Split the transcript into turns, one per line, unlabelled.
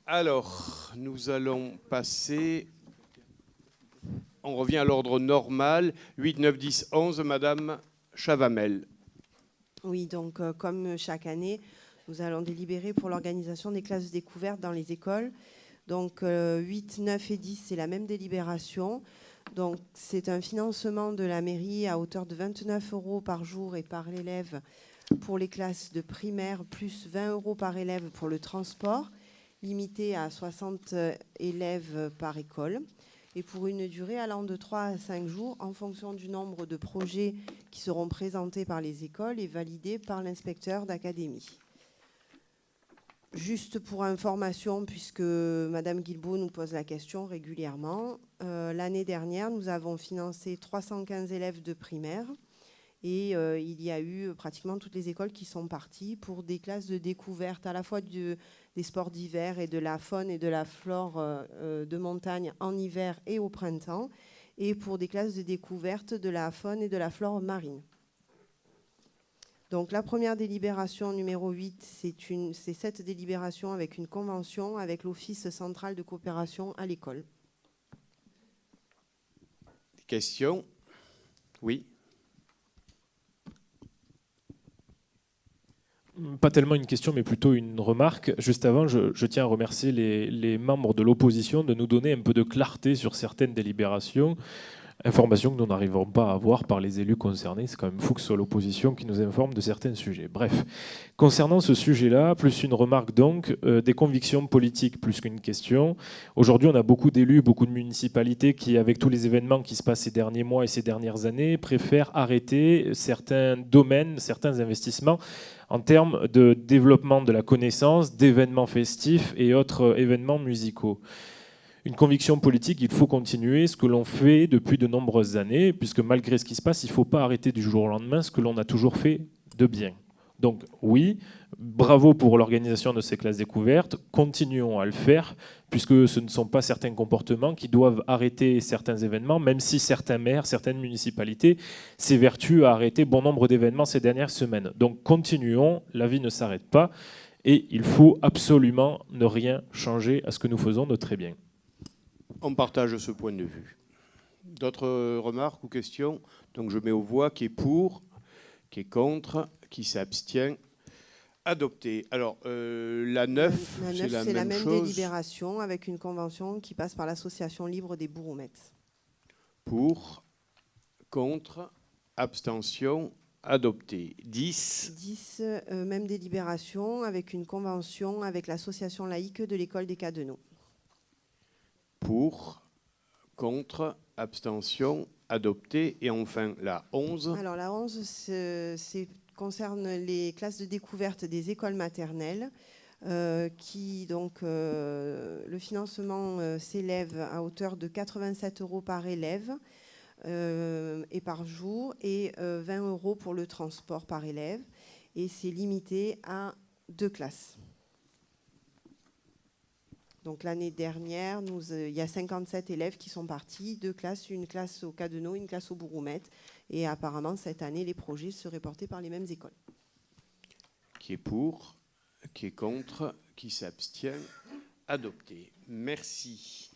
Alors, nous allons passer. On revient à l'ordre normal. 8, 9, 10, 11. Madame Chavamel.
Oui, donc comme chaque année, nous allons délibérer pour l'organisation des classes de découverte dans les écoles. Donc 8, 9 et 10, c'est la même délibération. Donc c'est un financement de la mairie à hauteur de 29 € par jour et par élève pour les classes de primaire, plus 20 € par élève pour le transport, limité à 60 élèves par école, et pour une durée allant de 3 à 5 jours en fonction du nombre de projets qui seront présentés par les écoles et validés par l'inspecteur d'académie. Juste pour information, puisque Madame Guilbault nous pose la question régulièrement, l'année dernière, nous avons financé 315 élèves de primaire et il y a eu pratiquement toutes les écoles qui sont parties pour des classes de découverte à la fois des sports d'hiver et de la faune et de la flore de montagne en hiver et au printemps, et pour des classes de découverte de la faune et de la flore marine. Donc la première délibération numéro 8, c'est cette délibération avec une convention avec l'Office central de coopération à l'école.
Question? Oui.
Pas tellement une question, mais plutôt une remarque. Juste avant, je tiens à remercier les membres de l'opposition de nous donner un peu de clarté sur certaines délibérations. Informations que nous n'arriverons pas à avoir par les élus concernés. C'est quand même fou que ce soit l'opposition qui nous informe de certains sujets. Bref, concernant ce sujet-là, plus une remarque donc, des convictions politiques plus qu'une question. Aujourd'hui, on a beaucoup d'élus, beaucoup de municipalités qui, avec tous les événements qui se passent ces derniers mois et ces dernières années, préfèrent arrêter certains domaines, certains investissements en termes de développement de la connaissance, d'événements festifs et autres événements musicaux. Une conviction politique, il faut continuer ce que l'on fait depuis de nombreuses années, puisque malgré ce qui se passe, il ne faut pas arrêter du jour au lendemain ce que l'on a toujours fait de bien. Donc oui, bravo pour l'organisation de ces classes découvertes, continuons à le faire, puisque ce ne sont pas certains comportements qui doivent arrêter certains événements, même si certains maires, certaines municipalités s'évertuent à arrêter bon nombre d'événements ces dernières semaines. Donc continuons, la vie ne s'arrête pas, et il faut absolument ne rien changer à ce que nous faisons de très bien.
On partage ce point de vue. D'autres remarques ou questions? Donc je mets aux voix qui est pour, qui est contre, qui s'abstient. Adopté. Alors la 9, c'est la même chose.
Délibération avec une convention qui passe par l'association libre des Bourroumètes.
Pour, contre, abstention, adopté. 10.
10, même délibération avec une convention avec l'association laïque de l'école des Cadeneaux.
Pour, contre, abstention, adopté. Et enfin, la 11.
Alors la 11, concerne les classes de découverte des écoles maternelles, qui donc le financement s'élève à hauteur de 87 € par élève et par jour, et 20 € pour le transport par élève, et c'est limité à 2 classes. Donc l'année dernière, il y a 57 élèves qui sont partis, 2 classes, une classe au Cadeneaux, une classe au Bourroumètes. Et apparemment, cette année, les projets seraient portés par les mêmes écoles.
Qui est pour, qui est contre, qui s'abstient, adopté. Merci.